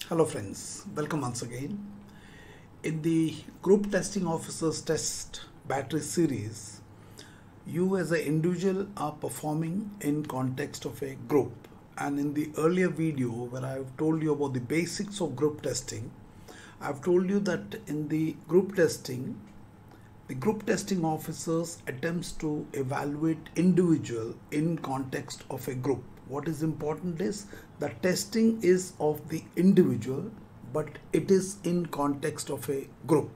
Hello friends, welcome once again. In the group testing officers test battery series, you as an individual are performing in context of a group. And in the earlier video where I've told you about the basics of group testing, I've told you that in the group testing officers attempts to evaluate individual in context of a group. What is important is the testing is of the individual, but it is in context of a group,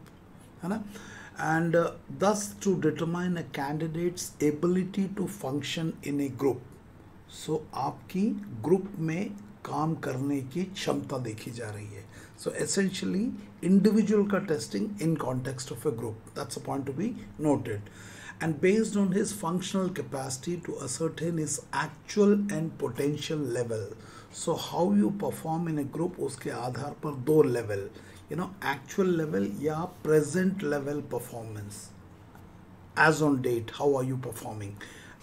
and thus to determine a candidate's ability to function in a group. So आपकी group में काम करने की क्षमता देखी जा रही है. So essentially individual का testing in context of a group. That's a point to be noted. And based on his functional capacity to ascertain his actual and potential level. So how you perform in a group उसके आधार पर दो level, actual level या present level performance. As on date, how are you performing?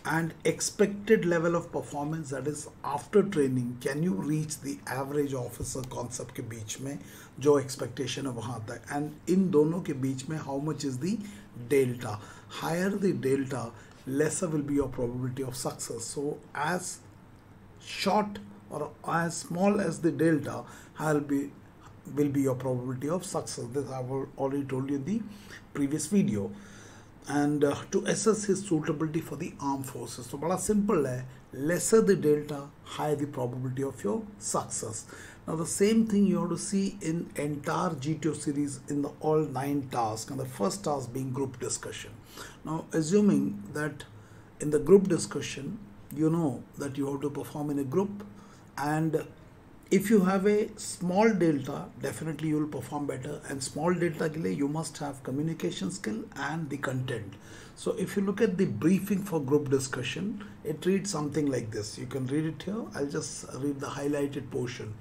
And expected level of performance, that is after training, can you reach the average officer concept के बीच में जो expectation है वहाँ तक, and इन दोनों के बीच में how much is the delta. Higher the delta, lesser will be your probability of success. So as short or as small as the delta will be your probability of success. This I have already told you in the previous video. And to assess his suitability for the armed forces. So bada simple hai, lesser the delta, higher the probability of your success. Now the same thing you have to see in entire GTO series in the all 9 tasks, and the first task being group discussion. Now assuming that in the group discussion, you know that you have to perform in a group, and if you have a small delta, definitely you will perform better, and small delta ke liye you must have communication skill and the content. So if you look at the briefing for group discussion, it reads something like this. You can read it here. I'll just read the highlighted portion.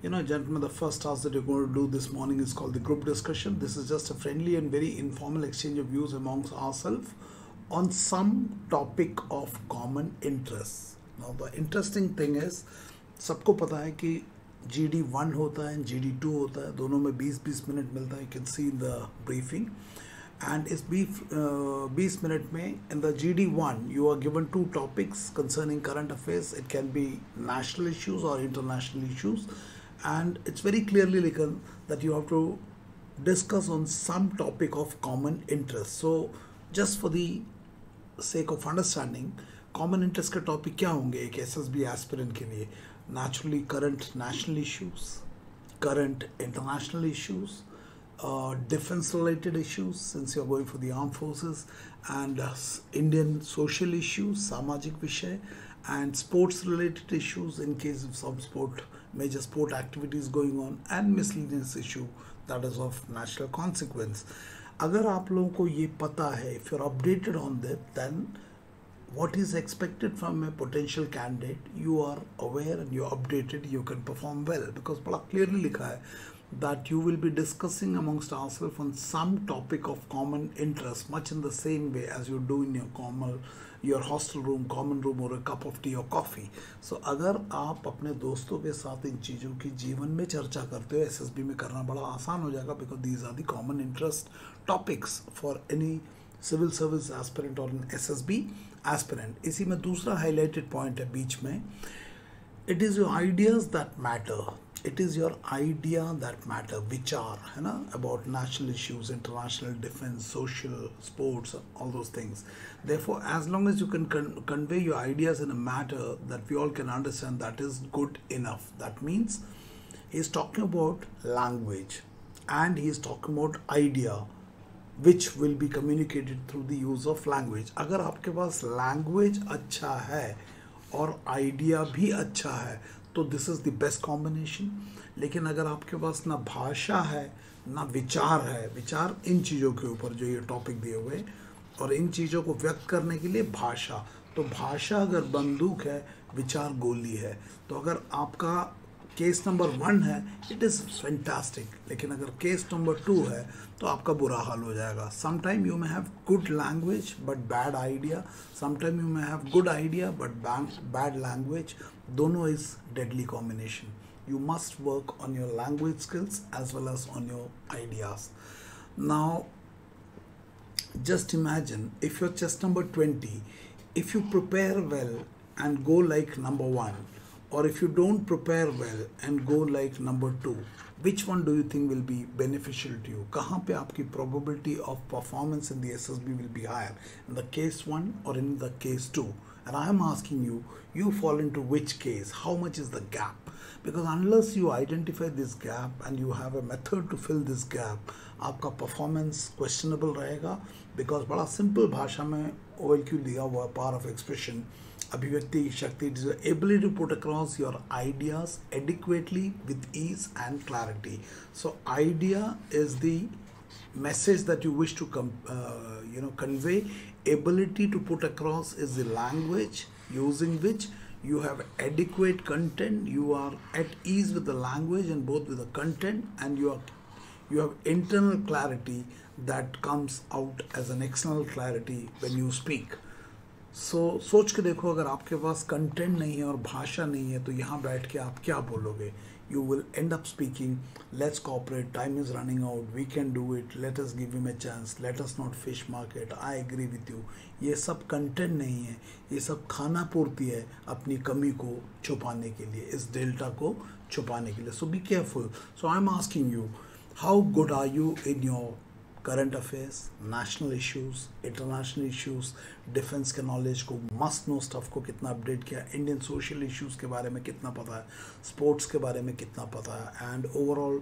Gentlemen, the first task that you're going to do this morning is called the group discussion. This is just a friendly and very informal exchange of views amongst ourselves on some topic of common interest. Now the interesting thing is, सबको पता है कि GD1 होता है, GD2 होता है, दोनों में 20-20 मिनट मिलता है. You can see in the briefing. And इस 20 मिनट में in the GD1 you are given 2 topics concerning current affairs. It can be national issues or international issues, and it's very clearly written that you have to discuss on some topic of common interest. So just for the sake of understanding, common interest के topic क्या होंगे एक SSB aspirant के लिए? Naturally, current national issues, current international issues, defense related issues since you're going for the armed forces, and Indian social issues, samajik vishay, and sports related issues in case of some major sport activities going on, and miscellaneous issue that is of national consequence. अगर आप लोगों को ये पता है, if you're updated on that, then what is expected from a potential candidate, you are aware and you're updated, you can perform well, because बड़ा clearly लिखा है that you will be discussing amongst ourselves on some topic of common interest, much in the same way as you do in your hostel room, common room, or a cup of tea or coffee. So अगर आप अपने दोस्तों के साथ इन चीज़ों की जीवन में चर्चा करते हो, SSB में करना बड़ा आसान हो जाएगा, because these are the common interest topics for any civil service aspirant or an SSB aspirant. इसी में दूसरा highlighted point है बीच में. It is your ideas that matter. It is your idea that matter, विचार है ना, about national issues, international defense, social, sports, all those things. Therefore, as long as you can convey your ideas in a matter that we all can understand, that is good enough. That means he is talking about language, and he is talking about idea, which will be communicated through the use of language. अगर आपके पास language अच्छा है और idea भी अच्छा है, तो this is the best combination. लेकिन अगर आपके पास ना भाषा है ना विचार है, विचार इन चीज़ों के ऊपर जो ये टॉपिक दिए हुए, और इन चीज़ों को व्यक्त करने के लिए भाषा, तो भाषा अगर बंदूक है, विचार गोली है. तो अगर आपका केस नंबर 1 है, इट इज़ फैंटास्टिक, लेकिन अगर केस नंबर 2 है तो आपका बुरा हाल हो जाएगा. Sometime you may have good language but bad idea, sometime you may have good idea but bad language. दोनों is deadly combination. you must work on your language skills as well as on your ideas. Now, just imagine if you're chess number 20, if you prepare well and go like number 1, or if you don't prepare well and go like number 2, which one do you think will be beneficial to you? कहाँ पे आपकी probability of performance in the SSB will be higher, in the case 1 or in the case 2? And I am asking you, you fall into which case? How much is the gap? Because unless you identify this gap and you have a method to fill this gap, आपका performance questionable रहेगा. Because बड़ा simple भाषा में OLQ दिया हुआ power of expression, अभिव्यक्ति शक्ति, it is the ability to put across your ideas adequately with ease and clarity. So idea is the message that you wish to convey. Ability to put across is the language using which you have adequate content, you are at ease with the language and both with the content, and you have internal clarity that comes out as an external clarity when you speak. So सोच के देखो, अगर आपके पास content नहीं है और भाषा नहीं है तो यहाँ बैठ के आप क्या बोलोगे? You will end up speaking, let's cooperate, time is running out, we can do it, let us give him a chance, let us not fish market, I agree with you. ये सब कंटेंट नहीं है, ये सब खाना पूर्ति है अपनी कमी को छुपाने के लिए, इस डेल्टा को छुपाने के लिए. So be careful. So I'm asking you, how good are you in your current affairs, national issues, international issues, defence के नॉलेज को, मस्ट नो स्टफ को कितना अपडेट किया, इंडियन सोशल इश्यूज़ के बारे में कितना पता है, स्पोर्ट्स के बारे में कितना पता है, and overall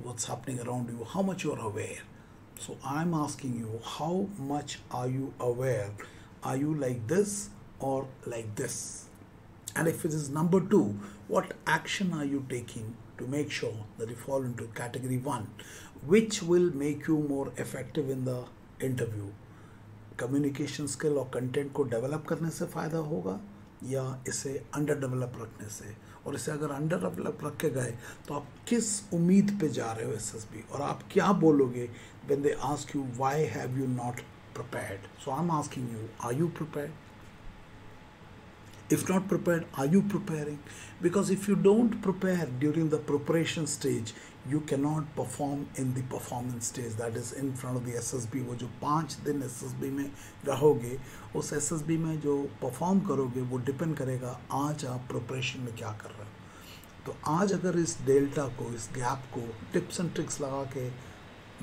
what's happening around you, how much you are aware. So I'm asking you, how much are you aware? Are you like this or like this? And if it is number 2, what action are you taking to make sure that you fall into category 1, which will make you more effective in the interview? Communication skill और content को develop करने से फ़ायदा होगा या इसे under develop रखने से? और इसे अगर अंडर डेवलप रख के गए तो आप किस उम्मीद पे जा रहे हो SSB, और आप क्या बोलोगे when they ask you why have you not prepared? So I'm asking you, are you prepared? If not prepared, are you preparing? Because if you don't prepare during the preparation stage, you cannot perform in the performance stage, that is in front of the SSB. वो जो 5 दिन SSB में रहोगे, उस SSB में जो perform करोगे वो डिपेंड करेगा आज आप प्रिपरेशन में क्या कर रहे हो. तो आज अगर इस डेल्टा को, इस गैप को टिप्स एंड ट्रिक्स लगा के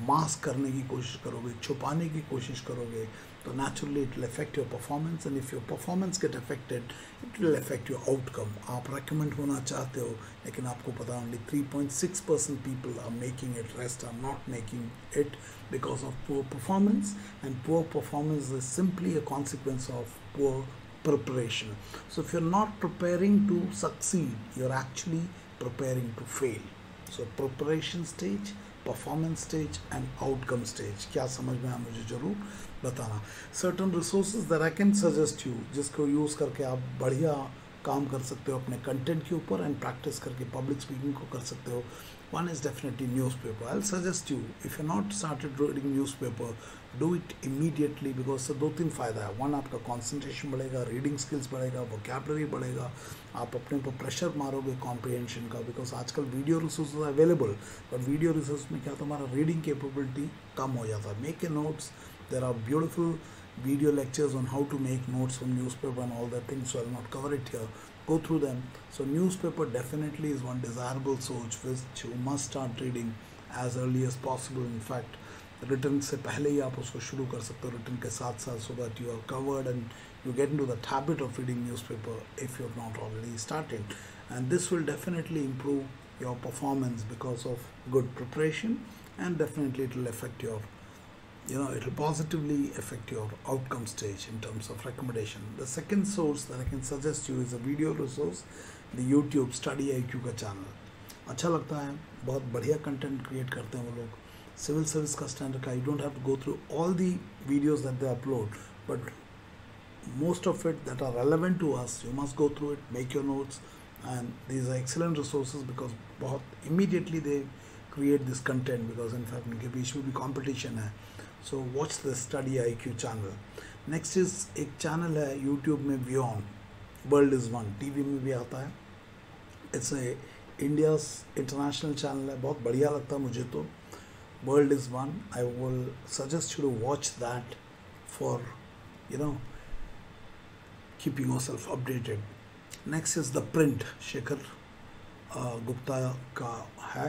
मास्क करने की कोशिश करोगे, छुपाने की कोशिश करोगे, तो naturally it will affect your performance, and if your performance get affected, it will affect your outcome. आप recommend होना चाहते हो, लेकिन आपको पता only 3.6% people are making it, rest are not making it because of poor performance, and poor performance is simply a consequence of poor preparation. So if you're not preparing to succeed, you're actually preparing to fail. So preparation stage, performance stage and outcome stage, क्या समझ में आया मुझे ज़रूर बताना. Certain resources that I can suggest you, जिसको use करके आप बढ़िया काम कर सकते हो अपने कंटेंट के ऊपर एंड प्रैक्टिस करके पब्लिक स्पीकिंग को कर सकते हो. One is definitely newspaper. I will suggest you, if you not started reading newspaper, do it immediately, because से 2-3 फ़ायदा है. 1, आपका कॉन्सेंट्रेशन बढ़ेगा, रीडिंग स्किल्स बढ़ेगा, वोकैबुलरी बढ़ेगा, आप अपने ऊपर प्रेशर मारोगे कॉम्प्रिहेंशन का, बिकॉज आजकल video resources available, but video resource में क्या तुम्हारा रीडिंग कैपेबिलिटी कम हो जाता है. Make a notes, there are beautiful video lectures on how to make notes from newspaper and all that things, so I'll not cover it here. Go through them. So newspaper definitely is one desirable source which you must start reading as early as possible. In fact, written से पहले ही आप उसको शुरू कर सकते हो, written के साथ साथ, so that you are covered and you get into the habit of reading newspaper if you have not already started. And this will definitely improve your performance because of good preparation, and definitely it will affect your, it will positively affect your outcome stage in terms of recommendation. The second source that I can suggest you is a video resource, the YouTube Study IQ का channel. अच्छा लगता है, बहुत बढ़िया content create करते हैं वो लोग. सिविल सर्विस का स्टैंडर्ड का, you don't have to go through all the videos that they upload, but most of it that are relevant to us, you must go through it, make your notes, and these are excellent resources because बहुत immediately they create this content, because in fact उनके बीच में भी competition है. So watch the Study IQ channel. Next is एक channel है YouTube में Beyond, World is One, TV में भी आता है. It's a India's international channel है, बहुत बढ़िया लगता है मुझे तो. World is one. I will suggest you to watch that for keeping yourself updated. Next is the print. Shekhar Gupta का है.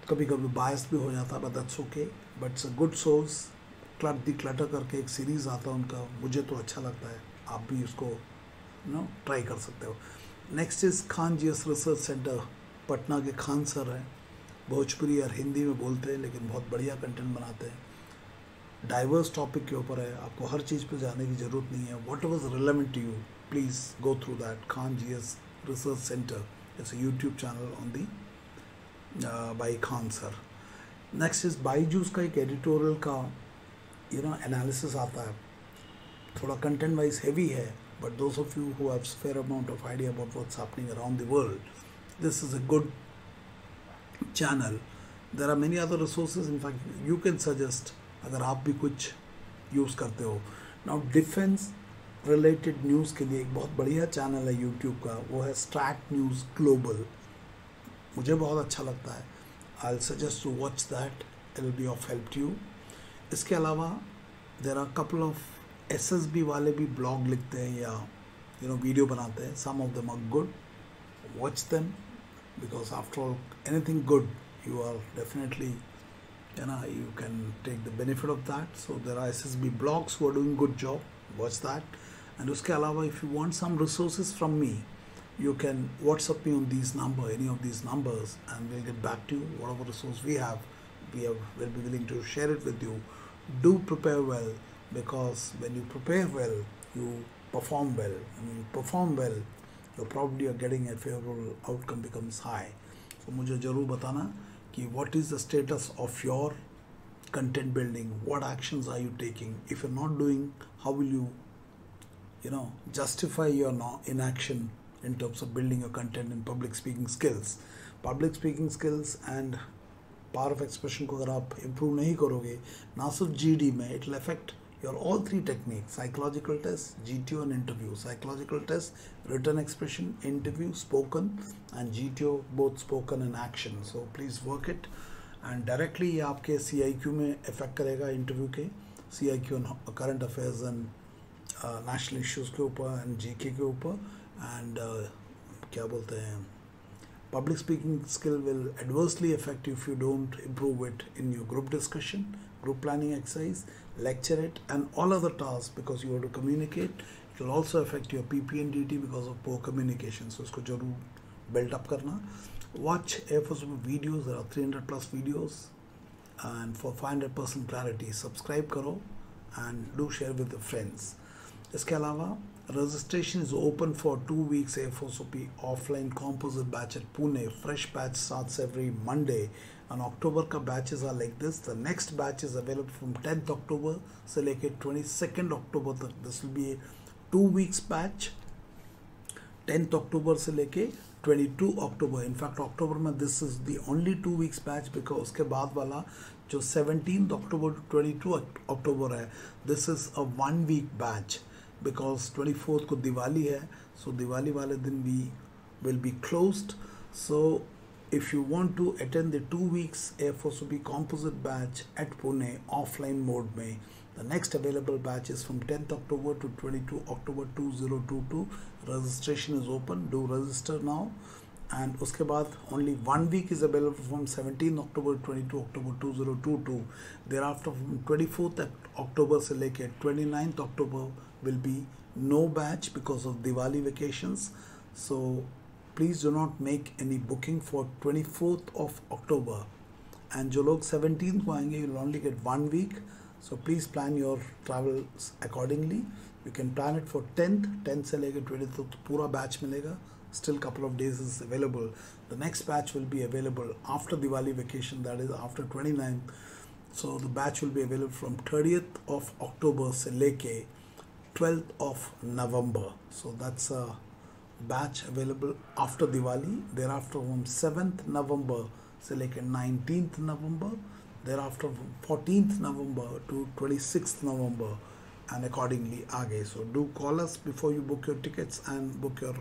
कभी कभी बायस भी हो जाता है, but that's okay. But it's a good source. Club the clutter करके एक सीरीज़ आता है उनका, मुझे तो अच्छा लगता है. आप भी उसको ट्राई कर सकते हो. Next is Khan GS research centre. Patna के खान सर हैं. भोजपुरी और हिंदी में बोलते हैं, लेकिन बहुत बढ़िया कंटेंट बनाते हैं. डाइवर्स टॉपिक के ऊपर है, आपको हर चीज़ पे जाने की ज़रूरत नहीं है. Whatever is relevant to you, please go through that. Khan GS research centre, it's a YouTube channel on the by Khan sir. Next is Byju's का एक एडिटोरियल का एनालिसिस आता है. थोड़ा कंटेंट वाइज हैवी है, but those of you who have fair amount of idea about what's happening around the world, this is a good channel. There are many other resources. In fact you can suggest अगर आप भी कुछ use करते हो. Now defence related news के लिए एक बहुत बढ़िया चैनल है यूट्यूब का, वो है स्ट्रैट न्यूज़ ग्लोबल. मुझे बहुत अच्छा लगता है. I will suggest to watch that, it will be of help to you. इसके अलावा there are couple of SSB वाले भी ब्लॉग लिखते हैं या वीडियो बनाते हैं. Some of them are good. Watch them, because after all anything good you are definitely you can take the benefit of that. So there are SSB blogs who are doing good job. Watch that. And uske alawa, if you want some resources from me, you can WhatsApp me on any of these numbers, and we'll get back to you. Whatever resource we have, we'll be willing to share it with you. Do prepare well, because when you prepare well, you perform well. When you perform well, your probability of getting a favorable outcome becomes high. So मुझे ज़रूर बताना कि what is the status of your content building, what actions are you taking. If you're not doing, how will you justify your inaction in terms of building your content and public speaking skills and power of expression को अगर आप improve नहीं करोगे, ना सिर्फ GD में, it will affect your all three techniques: psychological test, GTO and interview. Psychological test, written expression; interview, spoken; and GTO, both spoken and action. So please work it, and directly ये आपके CIQ में affect करेगा. Interview के CIQ and current affairs and national issues के ऊपर and GK के ऊपर, and क्या बोलते हैं, public speaking skill will adversely affect you if you don't improve it in your group discussion, group planning exercise, lecture it, and all other tasks, because you have to communicate. It will also affect your PP and DT because of poor communication. So इसको जरूर build up करना. Watch AFOSOP videos. There are 300 plus videos, and for 500% clarity, subscribe करो and do share with your friends. इसके अलावा registration is open for 2 weeks AFOSOP offline composite batch at Pune. Fresh batch starts every Monday. And October का batches are like this. The next batch is available from 10th October से लेके 22nd October तक. This will be a 2 weeks batch. 10th October से लेके 22 October. In fact, October में this is the only 2 weeks batch, because उसके बाद वाला जो 17th October to 22 October है, this is a 1 week batch, because 24th को दिवाली है. So दिवाली वाले दिन we will be closed. So if you want to attend the 2 weeks AFOSOP composite batch at Pune offline mode में, the next available batch is from 10th October to 22 October 2022. Registration is open. Do register now. And उसके बाद only 1 week is available from 17 October to 22 October 2022. Thereafter from 24th October से लेके 29th October will be no batch because of Diwali vacations. So please do not make any booking for 24th of October. And जो लोग 17th को आएंगे, you will only get 1 week. So please plan your travels accordingly. You can plan it for 10th से लेके 20th तो पूरा batch मिलेगा. Still couple of days is available. The next batch will be available after Diwali vacation, that is after 29th. So the batch will be available from 30th of October से लेके 12th of November. So that's a batch available after Diwali. Thereafter from 7th November से लेके 19th November. Thereafter from 14th November to 26th November, and accordingly आगे. So do call us before you book your tickets and book your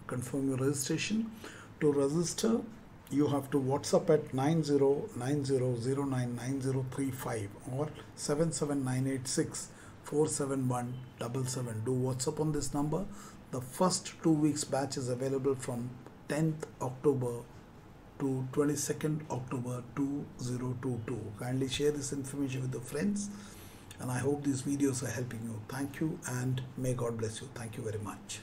confirm your registration. To register, you have to WhatsApp at 9090099035 or 77986471777. Do WhatsApp on this number. The first 2 weeks batch is available from 10th October to 22nd October 2022. Kindly share this information with your friends, and I hope these videos are helping you. Thank you, and may God bless you. Thank you very much.